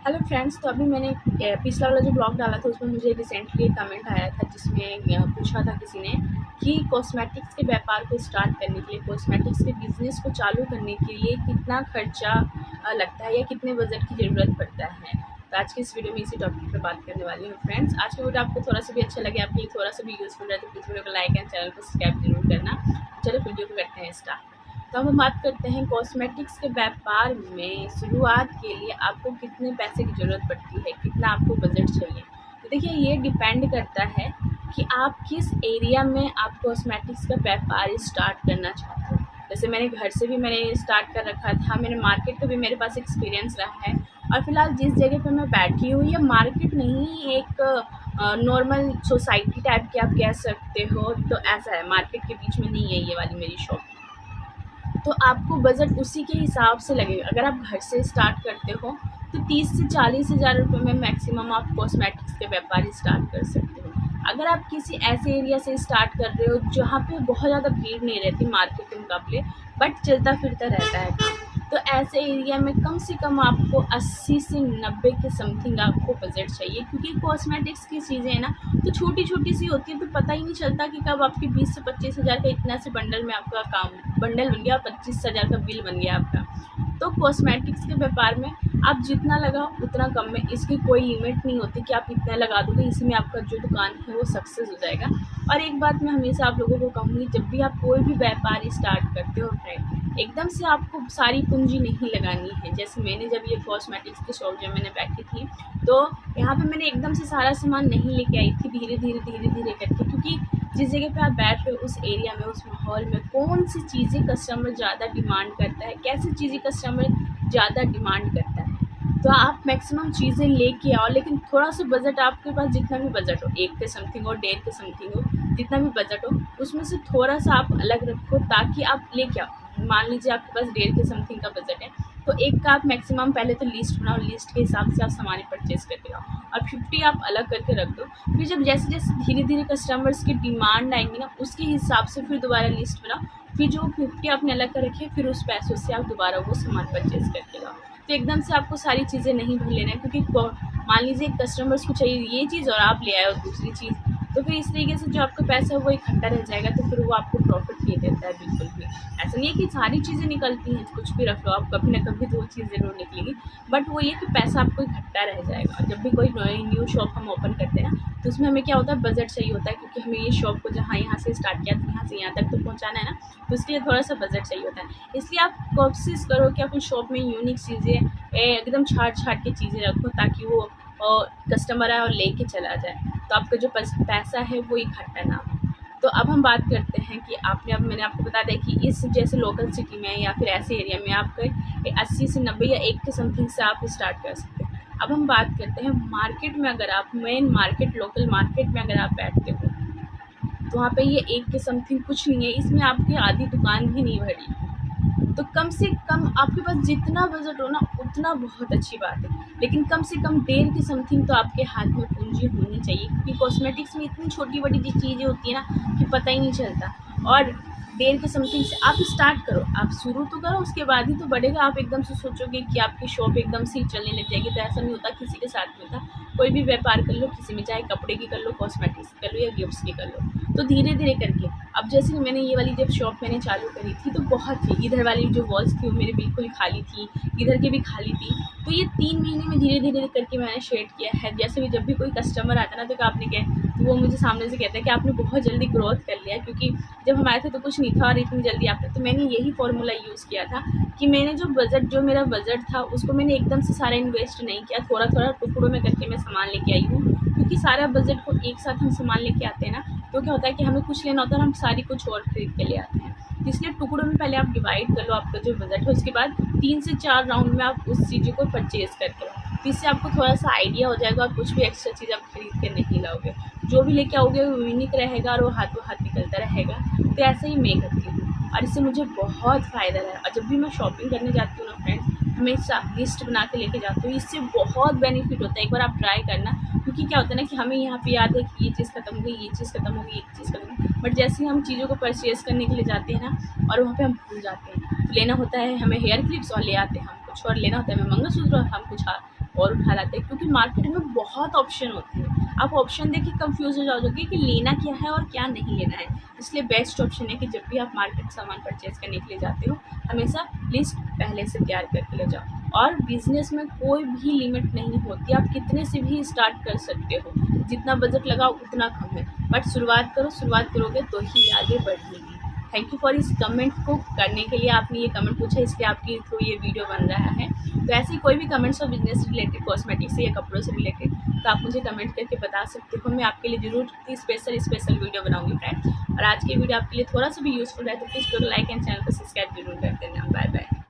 Hello friends, तो अभी मैंने पिछला वाला जो ब्लॉग डाला था उसमें मुझे रिसेंटली एक कमेंट आया था जिसमें पूछा था किसी ने कि कॉस्मेटिक्स के व्यापार को स्टार्ट करने के लिए, कॉस्मेटिक्स के बिज़नेस को चालू करने के लिए कितना खर्चा लगता है या कितने बजट की ज़रूरत पड़ता है। तो आज की इस वीडियो में इसी टॉपिक पर बात करने वाली हूँ फ्रेंड्स। आज का वीडियो आपको थोड़ा सा भी अच्छा लगे, आपके लिए थोड़ा सा भी यूज़फुल रहे तो प्लीज़ वीडियो को लाइक एंड चैनल को सब्सक्राइब जरूर करना। चलो वीडियो को करते हैं स्टार्ट। तो अब हम बात करते हैं कॉस्मेटिक्स के व्यापार में शुरुआत के लिए आपको कितने पैसे की ज़रूरत पड़ती है, कितना आपको बजट चाहिए। तो देखिए, ये डिपेंड करता है कि आप किस एरिया में आप कॉस्मेटिक्स का व्यापार स्टार्ट करना चाहते हो। जैसे मैंने घर से भी मैंने स्टार्ट कर रखा था, मैंने मार्केट का भी मेरे पास एक्सपीरियंस रहा है, और फिलहाल जिस जगह पर मैं बैठी हूँ ये मार्केट नहीं, एक नॉर्मल सोसाइटी टाइप की आप कह सकते हो। तो ऐसा है, मार्केट के बीच में नहीं है ये वाली मेरी शॉप। तो आपको बजट उसी के हिसाब से लगेगा। अगर आप घर से स्टार्ट करते हो तो 30 से 40 हज़ार रुपये में मैक्सिमम आप कॉस्मेटिक्स के व्यापार स्टार्ट कर सकते हो। अगर आप किसी ऐसे एरिया से स्टार्ट कर रहे हो जहाँ पे बहुत ज़्यादा भीड़ नहीं रहती मार्केट के मुकाबले, बट चलता फिरता रहता है काम, तो ऐसे एरिया में कम से कम आपको 80 से 90 के समथिंग आपको बजट चाहिए, क्योंकि कॉस्मेटिक्स की चीज़ें हैं ना, तो छोटी छोटी सी होती है, तो पता ही नहीं चलता कि कब आपके 20 से 25 हज़ार का इतना से बंडल में आपका काम बंडल बन गया, 25 हज़ार का बिल बन गया आपका। तो कॉस्मेटिक्स के व्यापार में आप जितना लगाओ उतना कम में, इसकी कोई लिमिट नहीं होती कि आप इतना लगा दोगे इसी में आपका जो दुकान है वो सक्सेस हो जाएगा। और एक बात मैं हमेशा आप लोगों को कहूँगी, जब भी आप कोई भी व्यापार स्टार्ट करते हो फ्रेंड, एकदम से आपको सारी पूंजी नहीं लगानी है। जैसे मैंने जब ये कॉस्मेटिक्स की शॉप जब मैंने बैठी थी, तो यहाँ पे मैंने एकदम से सारा सामान नहीं लेके आई थी, धीरे धीरे करके, क्योंकि जिस जगह पे आप बैठ रहे हो उस एरिया में, उस माहौल में कौन सी चीज़ें कस्टमर ज़्यादा डिमांड करता है, कैसी चीज़ें कस्टमर ज़्यादा डिमांड करता है, तो आप मैक्सिमम चीज़ें लेके आओ। लेकिन थोड़ा सा बजट आपके पास, जितना भी बजट हो, 1 के समथिंग हो, 1.5 के समथिंग हो, जितना भी बजट हो उसमें से थोड़ा सा आप अलग रखो ताकि आप लेके आओ। मान लीजिए आपके पास 1.5 के समथिंग का बजट है, तो एक का आप मैक्सिमम पहले तो लिस्ट बनाओ, लिस्ट के हिसाब से आप सामान परचेज़ करके आओ, और 50 आप अलग करके रख दो। फिर जब जैसे जैसे धीरे धीरे कस्टमर्स की डिमांड आएंगी ना, उसके हिसाब से फिर दोबारा लिस्ट बनाओ। फिर जो 50 आपने अलग कर रखी है, फिर उस पैसों से आप दोबारा वो सामान परचेज़ करके लाओ। तो एकदम से आपको सारी चीज़ें नहीं भर लेना है, क्योंकि मान लीजिए कस्टमर्स को चाहिए ये चीज़ और आप ले आए हो दूसरी चीज़, तो फिर इस तरीके से जो आपका पैसा है वो इकट्ठा रह जाएगा, तो फिर वो आपको प्रॉफिट नहीं देता है बिल्कुल भी। ऐसा नहीं है कि सारी चीज़ें निकलती हैं, कुछ भी रख लो आप, कभी ना कभी तो वो चीज़ ज़रूर निकलेगी, बट वो ये कि पैसा आपको इकट्ठा रह जाएगा। और जब भी कोई न्यू शॉप हम ओपन करते हैं ना, तो उसमें हमें क्या होता है, बजट चाहिए होता है, क्योंकि हमें ये शॉप को जहाँ यहाँ से स्टार्ट किया था यहाँ से यहाँ तक तो पहुँचाना है ना, तो उसके लिए थोड़ा सा बजट चाहिए होता है। इसलिए आप कोशिश करो कि अपनी शॉप में यूनिक चीज़ें, एकदम छाट के चीज़ें रखो, ताकि वो कस्टमर आए और लेके चला जाए, तो आपका जो पैसा है वो इकट्ठा ना हो। तो अब हम बात करते हैं कि मैंने आपको बता दिया कि इस जैसे लोकल सिटी में या फिर ऐसे एरिया में आपके 80 से 90 या 1 के समथिंग से आप स्टार्ट कर सकते हैं। अब हम बात करते हैं मार्केट में। अगर आप मेन मार्केट, लोकल मार्केट में अगर आप बैठते हो, तो वहाँ पे ये 1 के समथिंग कुछ नहीं है, इसमें आपकी आधी दुकान भी नहीं भरी। तो कम से कम आपके पास जितना बजट हो ना उतना बहुत अच्छी बात है, लेकिन कम से कम 1.5 के समथिंग तो आपके हाथ में पूंजी होनी चाहिए, क्योंकि कॉस्मेटिक्स में इतनी छोटी बड़ी चीज़ें होती है ना कि पता ही नहीं चलता। और 1.5 के समथिंग से आप स्टार्ट करो, आप शुरू तो करो, उसके बाद ही तो बढ़ेगा। आप एकदम से सोचोगे कि आपकी शॉप एकदम से ही चलने लग जाएगी, तो ऐसा नहीं होता। किसी के साथ में था, कोई भी व्यापार कर लो, किसी में, चाहे कपड़े की कर लो, कॉस्मेटिक्स की कर लो या गिफ्ट्स की कर लो, तो धीरे धीरे करके। अब जैसे मैंने ये वाली जब शॉप मैंने चालू करी थी, तो बहुत थी, इधर वाली जो वॉल्स थी वो मेरी बिल्कुल खाली थी, इधर की भी खाली थी। तो ये 3 महीने में धीरे धीरे करके मैंने शेड किया है। जैसे भी जब भी कोई कस्टमर आता है ना, तो आपने क्या, तो वो मुझे सामने से कहता है कि आपने बहुत जल्दी ग्रोथ कर लिया, क्योंकि जब हम आए थे तो कुछ नहीं था और इतनी जल्दी आपने। तो मैंने यही फॉर्मूला यूज़ किया था कि मैंने जो मेरा बजट था उसको मैंने एकदम से सारा इन्वेस्ट नहीं किया, थोड़ा थोड़ा टुकड़ों में करके मैं सामान लेके आई हूँ। क्योंकि सारा बजट को एक साथ हम सामान लेके आते हैं ना, तो क्या होता है कि हमें कुछ लेना होता है और हम सारी कुछ और खरीद के ले आते हैं। इसलिए टुकड़ों में पहले आप डिवाइड कर लो आपका जो बजट है, उसके बाद 3 से 4 राउंड में आप उस चीज़ों को परचेज़ करके लो। तो इससे आपको थोड़ा सा आइडिया हो जाएगा और कुछ भी एक्स्ट्रा चीज़ आप खरीद के नहीं लाओगे। जो भी लेके आओगे वो यूनिक रहेगा और वो हाथों हाथ निकलता रहेगा। तो ऐसे ही मैं करती हूँ और इससे मुझे बहुत फ़ायदा रहा। और जब भी मैं शॉपिंग करने जाती हूँ ना फ्रेंड्स, हमेशा लिस्ट बना के लेके जाती हूँ, इससे बहुत बेनिफिट होता है। एक बार आप ट्राई करना, क्योंकि क्या होता है ना कि हमें यहाँ पे याद है कि ये चीज़ खत्म हो गई, ये चीज़ खत्म हो गई, ये चीज़ खत्म हो गई, बट जैसे ही हम चीज़ों को परचेज़ करने के लिए जाते हैं ना, और वहाँ पे हम भूल जाते हैं। तो लेना होता है हमें हेयर क्लिप्स और ले आते हैं हम कुछ और, लेना होता है हमें मंगलसूत्र और हम कुछ और उठा लाते हैं, क्योंकि मार्केट में बहुत ऑप्शन होते हैं। आप ऑप्शन देख के कंफ्यूज हो जाओगे कि लेना क्या है और क्या नहीं लेना है। इसलिए बेस्ट ऑप्शन है कि जब भी आप मार्केट सामान परचेज करने के लिए जाते हो, हमेशा लिस्ट पहले से तैयार करके ले जाओ। और बिजनेस में कोई भी लिमिट नहीं होती, आप कितने से भी स्टार्ट कर सकते हो, जितना बजट लगाओ उतना कम है, बट शुरुआत करो, शुरुआत करोगे तो ही आगे बढ़ेगी। थैंक यू फॉर इस कमेंट को करने के लिए, आपने ये कमेंट पूछा इसलिए आपके थ्रू ये वीडियो बन रहा है। तो ऐसे ही कोई भी कमेंट्स हो बिजनेस रिलेटेड, कॉस्मेटिक्स से या कपड़ों से रिलेटेड, तो आप मुझे कमेंट करके बता सकते हो। मैं आपके लिए ज़रूर स्पेशल वीडियो बनाऊंगी फ्रेंड। और आज की वीडियो आपके लिए थोड़ा सा भी यूज़फुल है तो प्लीज़ लाइक एंड चैनल को सब्सक्राइब जरूर कर देना। Bye bye.